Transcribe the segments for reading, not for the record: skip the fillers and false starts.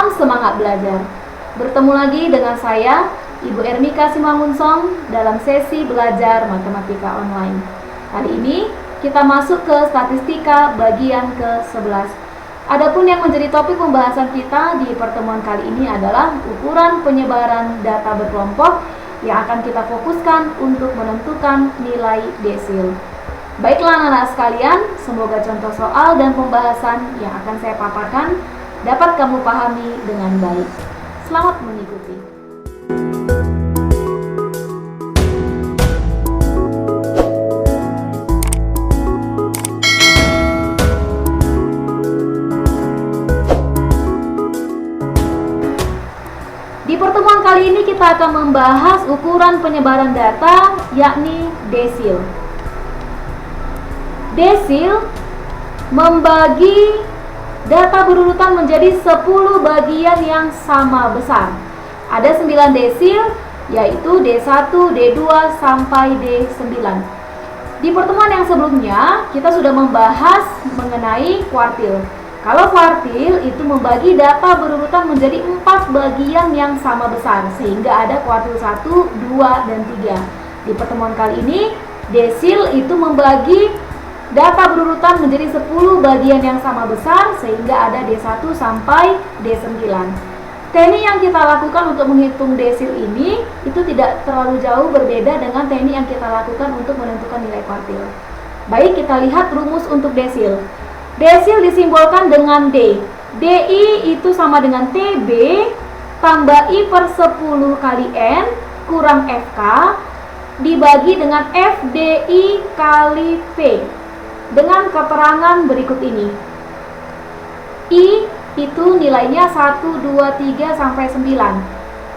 Salam semangat belajar. Bertemu lagi dengan saya, Ibu Ermika Simangunsong, dalam sesi belajar matematika online. Kali ini kita masuk ke statistika bagian ke-11. Adapun yang menjadi topik pembahasan kita di pertemuan kali ini adalah ukuran penyebaran data berkelompok yang akan kita fokuskan untuk menentukan nilai desil. Baiklah anak-anak sekalian, semoga contoh soal dan pembahasan yang akan saya paparkan dapat kamu pahami dengan baik. Selamat mengikuti. Di pertemuan kali ini kita akan membahas ukuran penyebaran data, yakni desil. Desil membagi data berurutan menjadi 10 bagian yang sama besar. Ada 9 desil, yaitu D1, D2, sampai D9. Di pertemuan yang sebelumnya, kita sudah membahas mengenai kuartil. Kalau kuartil itu membagi data berurutan menjadi 4 bagian yang sama besar, sehingga ada kuartil 1, 2, dan 3. Di pertemuan kali ini, desil itu membagi data berurutan menjadi 10 bagian yang sama besar, sehingga ada D1 sampai D9. Teknik yang kita lakukan untuk menghitung desil ini itu tidak terlalu jauh berbeda dengan teknik yang kita lakukan untuk menentukan nilai kuartil. Baik, kita lihat rumus untuk desil. Desil disimbolkan dengan D. DI itu sama dengan TB tambah I per 10 kali N kurang FK dibagi dengan FDI kali P. Dengan keterangan berikut ini. I itu nilainya 1, 2, 3, sampai 9.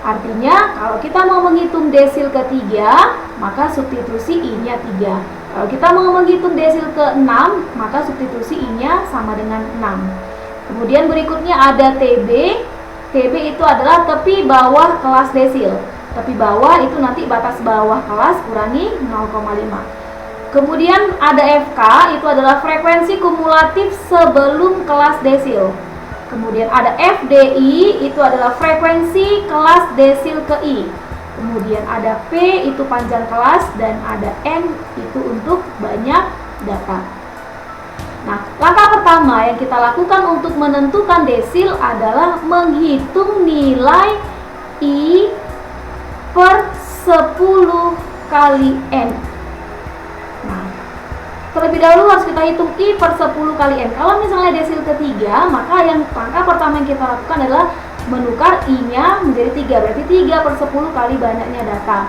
Artinya kalau kita mau menghitung desil ketiga, maka substitusi I-nya 3. Kalau kita mau menghitung desil ke-6, maka substitusi I-nya sama dengan 6. Kemudian berikutnya ada TB. TB itu adalah tepi bawah kelas desil. Tepi bawah itu nanti batas bawah kelas kurangi 0,5. Kemudian ada FK, itu adalah frekuensi kumulatif sebelum kelas desil. Kemudian ada FDI, itu adalah frekuensi kelas desil ke I. Kemudian ada P, itu panjang kelas, dan ada N, itu untuk banyak data. Nah, langkah pertama yang kita lakukan untuk menentukan desil adalah menghitung nilai I per 10 kali N. Terlebih dahulu harus kita hitung I per 10 kali N. Kalau misalnya desil ketiga, maka langkah pertama yang kita lakukan adalah menukar I-nya menjadi 3. Berarti 3 per 10 kali banyaknya data.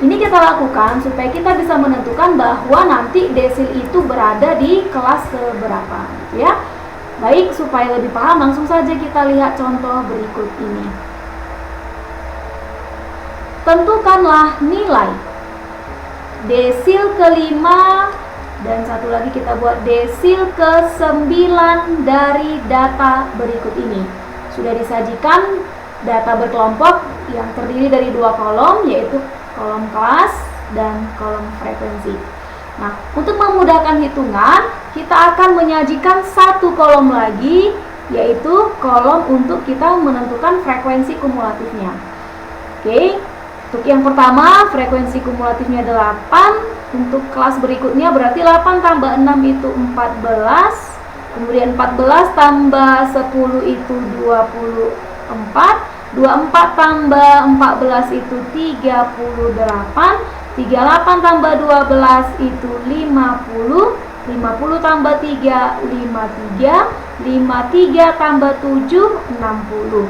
Ini kita lakukan supaya kita bisa menentukan bahwa nanti desil itu berada di kelas keberapa, ya. Baik, supaya lebih paham, langsung saja kita lihat contoh berikut ini. Tentukanlah nilai desil kelima, dan satu lagi kita buat desil ke-9 dari data berikut ini. Sudah disajikan data berkelompok yang terdiri dari 2 kolom, yaitu kolom kelas dan kolom frekuensi. Nah, untuk memudahkan hitungan, kita akan menyajikan 1 kolom lagi, yaitu kolom untuk kita menentukan frekuensi kumulatifnya. Oke, untuk yang pertama frekuensi kumulatifnya 8. Untuk kelas berikutnya berarti 8 tambah 6 itu 14. Kemudian 14 tambah 10 itu 24. 24 tambah 14 itu 38. 38 tambah 12 itu 50. 50 tambah 3, 53. 53 tambah 7, 60.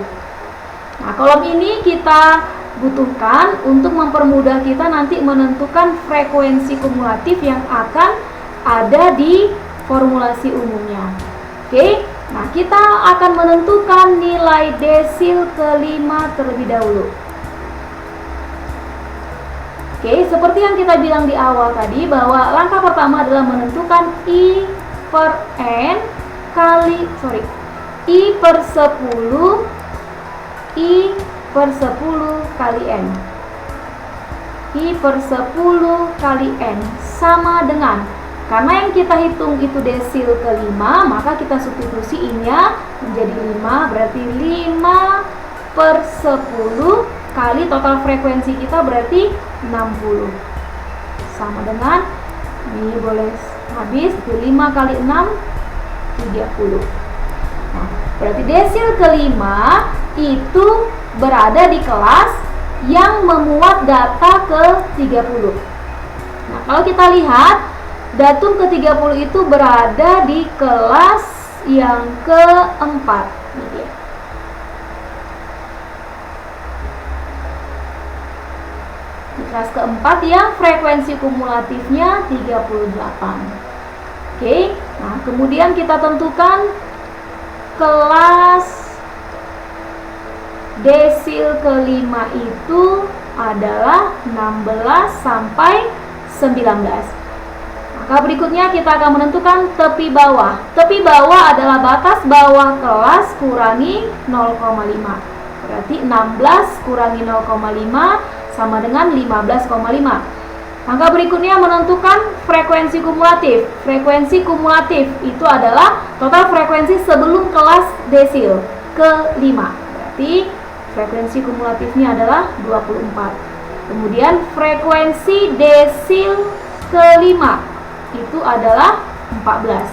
Nah, kolom ini kita butuhkan untuk mempermudah kita nanti menentukan frekuensi kumulatif yang akan ada di formulasi umumnya. Oke, nah kita akan menentukan nilai desil kelima terlebih dahulu. Oke, seperti yang kita bilang di awal tadi, bahwa langkah pertama adalah menentukan I per N kali, I per 10, I per 10 kali N. I per 10 kali N sama dengan Karena yang kita hitung itu desil ke-5, maka kita substitusi I-nya menjadi 5, berarti 5/10 kali total frekuensi kita berarti 60. Sama dengan, ini boleh habis, 5 kali 6, 30. Nah, berarti desil ke-5 itu berada di kelas yang memuat data ke-30. Nah, kalau kita lihat, datum ke-30 itu berada di kelas yang keempat. Ini dia. Di kelas keempat yang frekuensi kumulatifnya 38. Oke, nah kemudian kita tentukan kelas desil ke-5 itu adalah 16 sampai 19. Maka berikutnya kita akan menentukan tepi bawah. Tepi bawah adalah batas bawah kelas kurangi 0,5. Berarti 16 kurangi 0,5 sama dengan 15,5. Maka berikutnya menentukan frekuensi kumulatif. Frekuensi kumulatif itu adalah total frekuensi sebelum kelas desil ke-5. Berarti frekuensi kumulatifnya adalah 24. Kemudian frekuensi desil ke-5 itu adalah 14.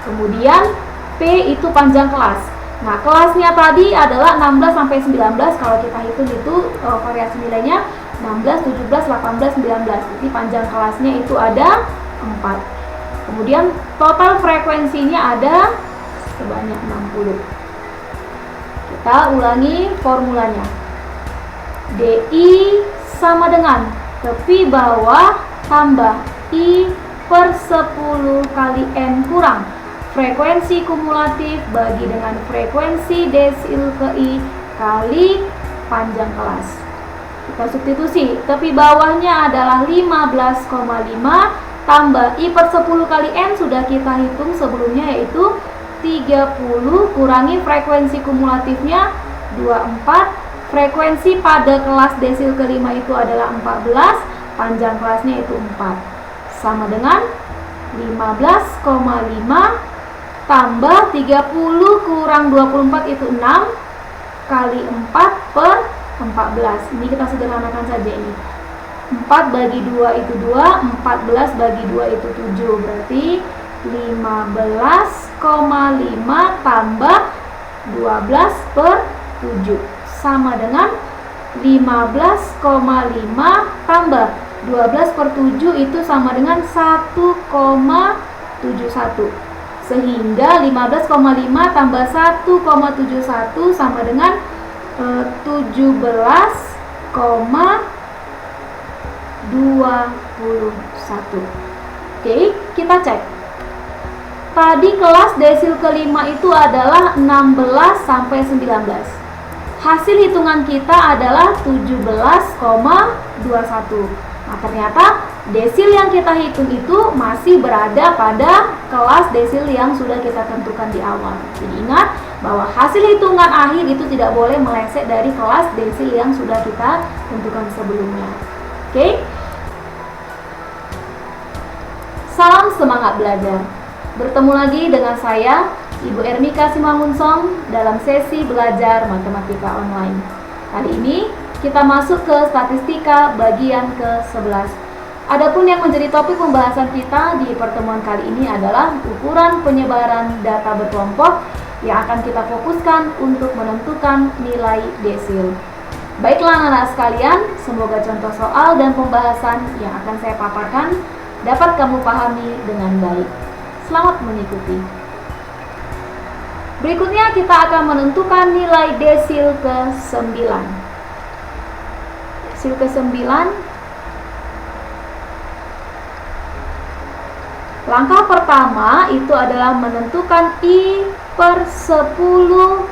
Kemudian P itu panjang kelas. Nah, kelasnya tadi adalah 16 sampai 19. Kalau kita hitung itu variasi nilainya 16, 17, 18, 19. Jadi panjang kelasnya itu ada 4. Kemudian total frekuensinya ada sebanyak 60. Kita ulangi formulanya. DI sama dengan tepi bawah tambah I per 10 kali N kurang frekuensi kumulatif bagi dengan frekuensi desil ke I kali panjang kelas. Kita substitusi, tepi bawahnya adalah 15,5 tambah I per 10 kali N sudah kita hitung sebelumnya, yaitu 30 kurangi frekuensi kumulatifnya 24. Frekuensi pada kelas desil ke-5 itu adalah 14, panjang kelasnya itu 4. Sama dengan 15,5 tambah 30 kurang 24 itu 6 kali 4 per 14. Ini kita sederhanakan saja ini. 4 bagi 2 itu 2, 14 bagi 2 itu 7. Berarti 15,5 tambah 12 per 7. Sama dengan 15,5 tambah 12 per 7 itu sama dengan 1,71. Sehingga 15,5 tambah 1,71 sama dengan 17,21. Oke, kita cek. Tadi kelas desil ke-5 itu adalah 16 sampai 19. Hasil hitungan kita adalah 17,21. Nah, ternyata desil yang kita hitung itu masih berada pada kelas desil yang sudah kita tentukan di awal. Jadi ingat bahwa hasil hitungan akhir itu tidak boleh meleset dari kelas desil yang sudah kita tentukan sebelumnya. Oke? Salam semangat belajar. Bertemu lagi dengan saya, Ibu Ermika Simangunsong, dalam sesi belajar matematika online. Kali ini kita masuk ke statistika bagian ke-11. Adapun yang menjadi topik pembahasan kita di pertemuan kali ini adalah ukuran penyebaran data berkelompok yang akan kita fokuskan untuk menentukan nilai desil. Baiklah anak-anak sekalian, semoga contoh soal dan pembahasan yang akan saya paparkan dapat kamu pahami dengan baik. Selamat mengikuti. Berikutnya kita akan menentukan nilai desil ke-9. Desil ke-9, langkah pertama itu adalah menentukan I per 10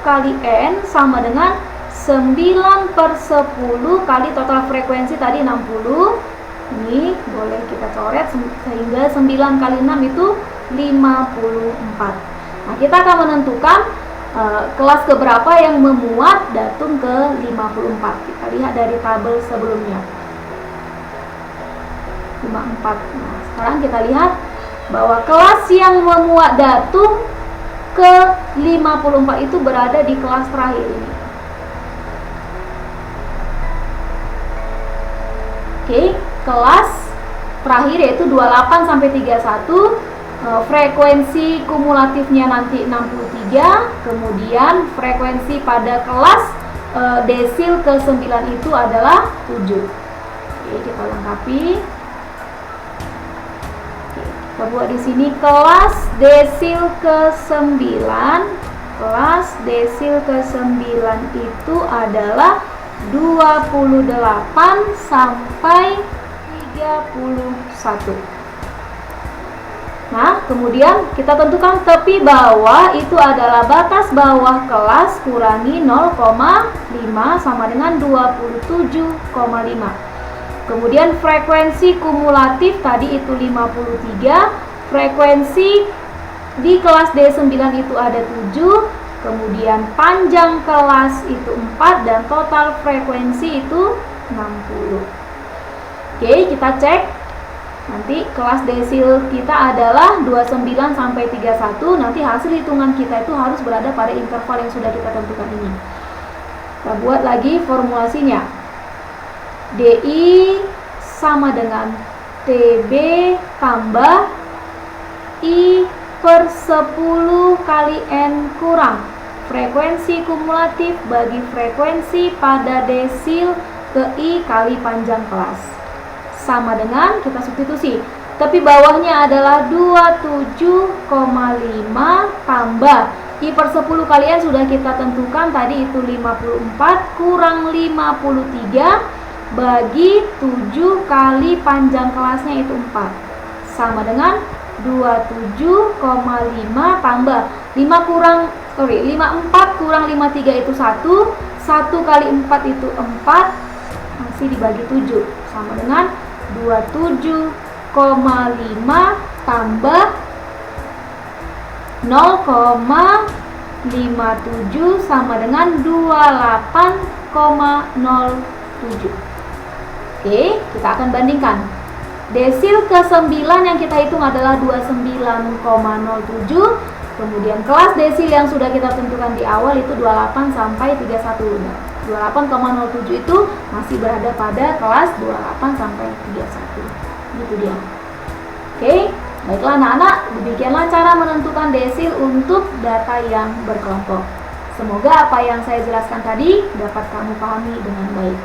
kali N sama dengan 9 per 10 kali total frekuensi tadi 60. Ini boleh kita coret sehingga 9 kali 6 itu 54. Nah, kita akan menentukan kelas keberapa yang memuat datum ke-54. Kita lihat dari tabel sebelumnya. 54. Nah, sekarang kita lihat bahwa kelas yang memuat datum ke 54 itu berada di kelas terakhir ini. Oke, kelas terakhir yaitu 28 sampai 31, frekuensi kumulatifnya nanti 63, kemudian frekuensi pada kelas desil ke-9 itu adalah 7. Oke, kita lengkapi. Kita buat di sini kelas desil ke-9. Kelas desil ke-9 itu adalah 28 sampai 31. Nah, kemudian kita tentukan tepi bawah itu adalah batas bawah kelas kurangi 0,5 sama dengan 27,5. Kemudian frekuensi kumulatif tadi itu 53, frekuensi di kelas D9 itu ada 7, kemudian panjang kelas itu 4 dan total frekuensi itu 60. Oke, kita cek. Nanti kelas desil kita adalah 29 sampai 31. Nanti hasil hitungan kita itu harus berada pada interval yang sudah kita tentukan ini. Kita buat lagi formulasinya. DI sama dengan TB tambah I per 10 kali N kurang frekuensi kumulatif bagi frekuensi pada desil ke I kali panjang kelas. Sama dengan, kita substitusi, tapi bawahnya adalah 27,5 tambah I per 10 kalian sudah kita tentukan tadi itu 54 kurang 53 bagi 7 kali panjang kelasnya itu 4 sama dengan 27,5 tambah 54 kurang 53 itu 1 kali 4 itu 4 masih dibagi 7 sama dengan 27,5 tambah 0,57 sama dengan 28,07. Oke, kita akan bandingkan. Desil ke-9 yang kita hitung adalah 29,07. Kemudian kelas desil yang sudah kita tentukan di awal itu 28 sampai 31. 28,07 itu masih berada pada kelas 28 sampai 31. Gitu dia. Oke, baiklah anak-anak, demikianlah cara menentukan desil untuk data yang berkelompok. Semoga apa yang saya jelaskan tadi dapat kamu pahami dengan baik.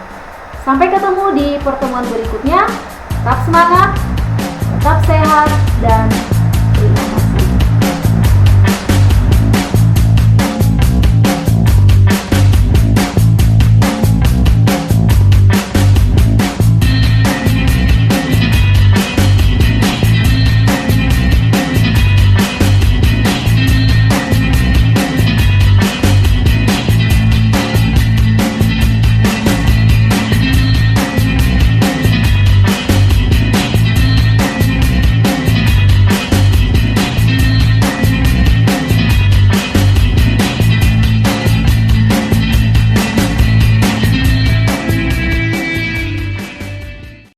Sampai ketemu di pertemuan berikutnya. Tetap semangat, tetap sehat, dan